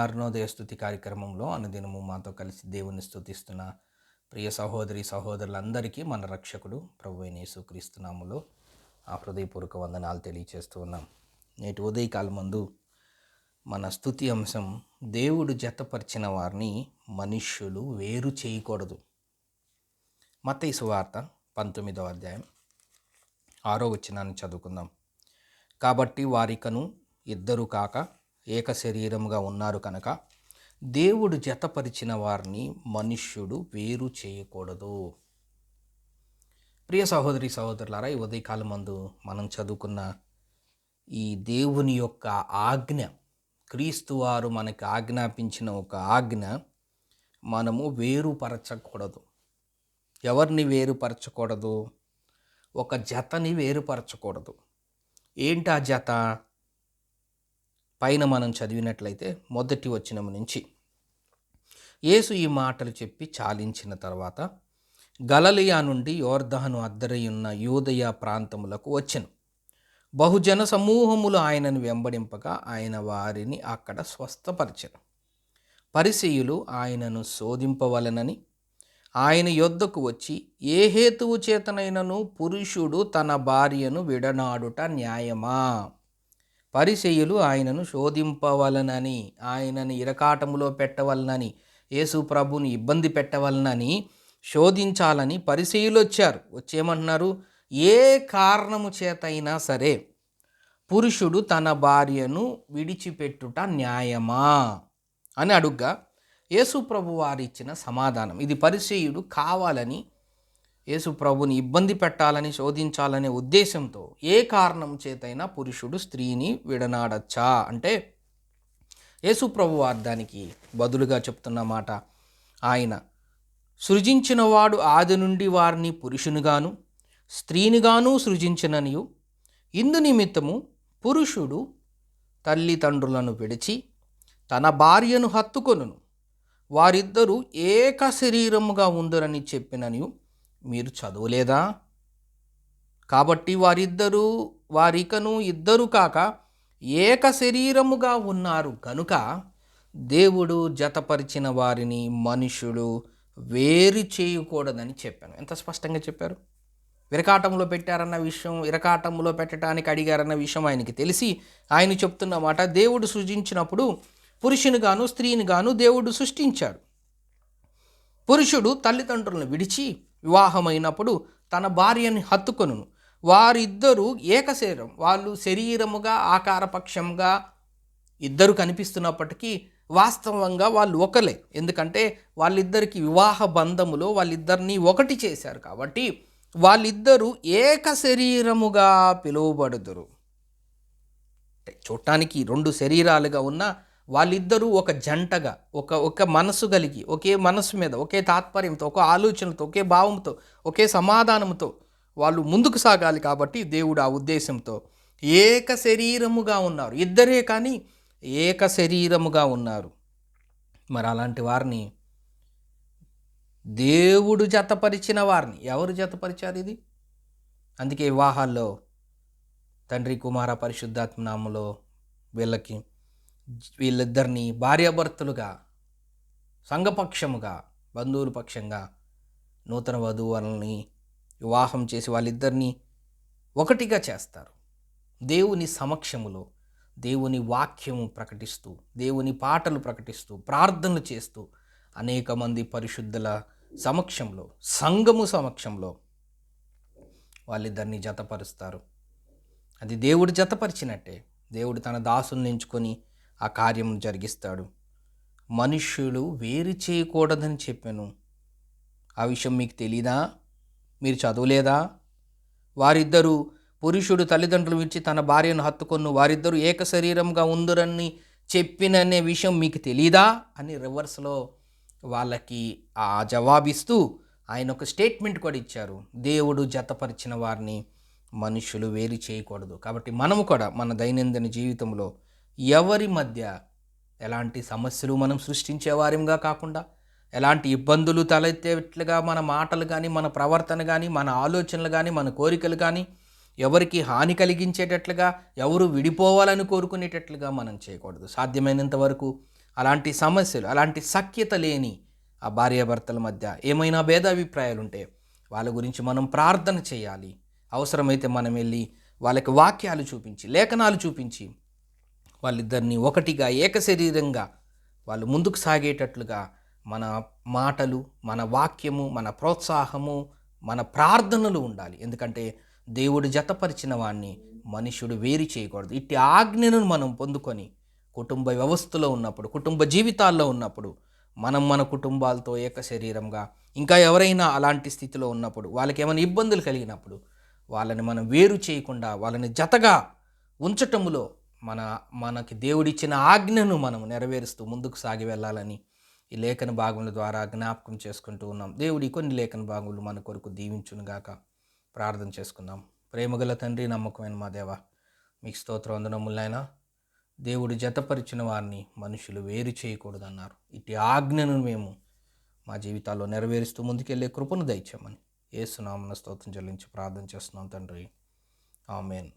అరుణోదయ స్తుతి కార్యక్రమంలో అనుదినము మాతో కలిసి దేవుని స్తుతిస్తున్న ప్రియ సహోదరి సహోదరులందరికీ మన రక్షకుడు ప్రభువైన యేసుక్రీస్తు నామములో ఆ హృదయపూర్వక వందనాలు తెలియచేస్తూ ఉన్నాం. నేటి ఉదయకాలం మందు మన స్తుతి అంశం దేవుడు జతపరిచిన వారిని మనుష్యులు వేరు చేయకూడదు. మత్తయి సువార్త 19వ అధ్యాయం 6వ వచనాన్ని చదువుకుందాం. కాబట్టి వారికను ఇద్దరు కాక ఏక శరీరముగా ఉన్నారు కనుక దేవుడు జతపరిచిన వారిని మనుష్యుడు వేరు చేయకూడదు. ప్రియ సహోదరి సహోదరులారా, ఈ ఉదయకాలం మందు మనం చదువుకున్న ఈ దేవుని యొక్క ఆజ్ఞ, క్రీస్తు వారు మనకి ఆజ్ఞాపించిన ఒక ఆజ్ఞ, మనము వేరుపరచకూడదు. ఎవరిని వేరుపరచకూడదు? ఒక జతని వేరుపరచకూడదు. ఏంటి ఆ జత? పైన మనం చదివినట్లయితే మొదటి వచనం నుంచి, యేసు ఈ మాటలు చెప్పి చాలించిన తర్వాత గలిలయ నుండి యోర్దాను అద్దరియున్న యూదయ ప్రాంతములకు వచ్చెను. బహుజన సమూహములు ఆయనను వెంబడింపగా ఆయన వారిని అక్కడ స్వస్థపరిచెను. పరిసయ్యులు ఆయనను శోధింపవలెనని ఆయన యొద్దకు వచ్చి, ఏ హేతువు చేతనైనను పురుషుడు తన భార్యను విడనాడుట న్యాయమా? పరిసయ్యులు ఆయనను శోధింపవలనని, ఆయనని ఇరకాటములో పెట్టవలనని, యేసు ప్రభుని ఇబ్బంది పెట్టవలనని, శోధించాలని పరిసయ్యులు వచ్చారు. వచ్చేమంటున్నారు? ఏ కారణము చేతైనా సరే పురుషుడు తన భార్యను విడిచిపెట్టుట న్యాయమా అని అడుగ్గా యేసు ప్రభు వారు ఇచ్చిన సమాధానం ఇది. పరిసయ్యుడు కావాలని యేసు ప్రభుని ఇబ్బంది పెట్టాలని, శోధించాలనే ఉద్దేశంతో ఏ కారణం చేతైనా పురుషుడు స్త్రీని విడనాడచ్చా అంటే, యేసు ప్రభు వారు దానికి బదులుగా చెప్తున్న మాట, ఆయన సృజించినవాడు ఆది నుండి వారిని పురుషునిగాను స్త్రీనిగాను సృజించిననియు, ఇందు నిమిత్తము పురుషుడు తల్లిదండ్రులను విడిచి తన భార్యను హత్తుకొనును, వారిద్దరూ ఏక శరీరముగా ఉందరని చెప్పిననియు మీరు చదవలేదా? కాబట్టి వారికను ఇద్దరు కాక ఏక శరీరముగా ఉన్నారు కనుక దేవుడు జతపరిచిన వారిని మనుషుడు వేరు చేయకూడదని చెప్పాను. ఎంత స్పష్టంగా చెప్పారు! విరకాటంలో పెట్టారన్న విషయం, విరకాటంలో పెట్టడానికి అడిగారన్న విషయం ఆయనకి తెలిసి ఆయన చెప్తున్న మాట, దేవుడు సృజించినప్పుడు పురుషునిగాను స్త్రీనిగాను దేవుడు సృష్టించాడు. పురుషుడు తల్లిదండ్రులను విడిచి వివాహమైనప్పుడు తన భార్యని హత్తుకొనును, వారిద్దరూ ఏక శరీరం. వాళ్ళు శరీరముగా ఆకారపక్షంగా ఇద్దరు కనిపిస్తున్నప్పటికీ వాస్తవంగా వాళ్ళు ఒకలే. ఎందుకంటే వాళ్ళిద్దరికి వివాహ బంధములో వాళ్ళిద్దరినీ ఒకటి చేశారు కాబట్టి వాళ్ళిద్దరూ ఏక శరీరముగా పిలువబడుదురు. చూడటానికి రెండు శరీరాలుగా ఉన్న వాళ్ళిద్దరూ ఒక జంటగా, ఒక మనసు కలిగి, ఒకే మనసు మీద, ఒకే తాత్పర్యంతో, ఒక ఆలోచనతో, ఒకే భావంతో, ఒకే సమాధానంతో వాళ్ళు ముందుకు సాగాలి. కాబట్టి దేవుడు ఆ ఉద్దేశంతో ఏక శరీరముగా ఉన్నారు. ఇద్దరే కానీ ఏక శరీరముగా ఉన్నారు. మరి అలాంటి వారిని దేవుడు జతపరిచిన వారిని ఎవరు జతపరిచారు? ఇది అందుకే వివాహాల్లో తండ్రి కుమార పరిశుద్ధాత్మ నామములో వీళ్ళిద్దరిని భార్యాభర్తలుగా, సంఘపక్షముగా, బంధువుల పక్షంగా నూతన వధువులని వివాహం చేసి వాళ్ళిద్దరినీ ఒకటిగా చేస్తారు. దేవుని సమక్షములో దేవుని వాక్యము ప్రకటిస్తూ, దేవుని పాటలు ప్రకటిస్తూ, ప్రార్థనలు చేస్తూ అనేక మంది పరిశుద్ధుల సమక్షంలో, సంఘము సమక్షంలో వాళ్ళిద్దరినీ జతపరుస్తారు. అది దేవుడు జతపరిచినట్టే. దేవుడు తన దాసుల్ని ఎంచుకొని ఆ కార్యం జరిగిస్తాడు. మనుష్యులు వేరు చేయకూడదని చెప్పాను. ఆ విషయం మీకు తెలీదా? మీరు చదవలేదా? వారిద్దరూ, పురుషుడు తల్లిదండ్రులు విడిచి తన భార్యను హత్తుకొను, వారిద్దరూ ఏక శరీరంగా ఉందరని చెప్పిననే విషయం మీకు తెలీదా అని రివర్స్లో వాళ్ళకి ఆ జవాబిస్తూ ఆయన ఒక స్టేట్మెంట్ కూడా ఇచ్చారు. దేవుడు జతపరిచిన వారిని మనుషులు వేరు చేయకూడదు. కాబట్టి మనము కూడా మన దైనందిన జీవితంలో ఎవరి మధ్య ఎలాంటి సమస్యలు మనం సృష్టించే వారిగా కాకుండా, ఎలాంటి ఇబ్బందులు తలెత్తేట్లుగా మన మాటలు కానీ, మన ప్రవర్తన కానీ, మన ఆలోచనలు కానీ, మన కోరికలు కానీ ఎవరికి హాని కలిగించేటట్లుగా, ఎవరు విడిపోవాలని కోరుకునేటట్లుగా మనం చేయకూడదు. సాధ్యమైనంత వరకు అలాంటి సమస్యలు, అలాంటి సఖ్యత లేని ఆ భార్యాభర్తల మధ్య ఏమైనా భేదాభిప్రాయాలు ఉంటే వాళ్ళ గురించి మనం ప్రార్థన చేయాలి. అవసరమైతే మనం వెళ్ళి వాళ్ళకి వాక్యాలు చూపించి, లేఖనాలు చూపించి వాళ్ళిద్దరిని ఒకటిగా ఏకశరీరంగా వాళ్ళు ముందుకు సాగేటట్లుగా మన మాటలు, మన వాక్యము, మన ప్రోత్సాహము, మన ప్రార్థనలు ఉండాలి. ఎందుకంటే దేవుడు జతపరిచిన వాణ్ణి మనుష్యుడు వేరు చేయకూడదు. ఇట్టి ఆజ్ఞను మనం పొందుకొని కుటుంబ వ్యవస్థలో ఉన్నప్పుడు, కుటుంబ జీవితాల్లో ఉన్నప్పుడు మనం మన కుటుంబాలతో ఏక శరీరంగా, ఇంకా ఎవరైనా అలాంటి స్థితిలో ఉన్నప్పుడు, వాళ్ళకి ఏమైనా ఇబ్బందులు కలిగినప్పుడు వాళ్ళని మనం వేరు చేయకుండా వాళ్ళని జతగా ఉంచటములో మనకి దేవుడిచ్చిన ఆజ్ఞను మనం నెరవేరుస్తూ ముందుకు సాగి వెళ్ళాలని ఈ లేఖన భాగముల ద్వారా జ్ఞాపకం చేసుకుంటూ ఉన్నాం. దేవుడి కొన్ని లేఖన భాగములు మన కొరకు దీవించునుగాక. ప్రార్థన చేసుకుందాం. ప్రేమగల తండ్రి, నమ్మకమైన మా దేవ, మీకు స్తోత్ర వందనములైనా. దేవుడు జతపరిచిన వారిని మనుషులు వేరు చేయకూడదన్నారు. ఇట్టి ఆజ్ఞను మేము మా జీవితాల్లో నెరవేరుస్తూ ముందుకెళ్ళే కృపను దయచేయమని యేసు నామమున స్తోత్రం చెల్లించి ప్రార్థన చేస్తున్నాం తండ్రి. ఆమేన్.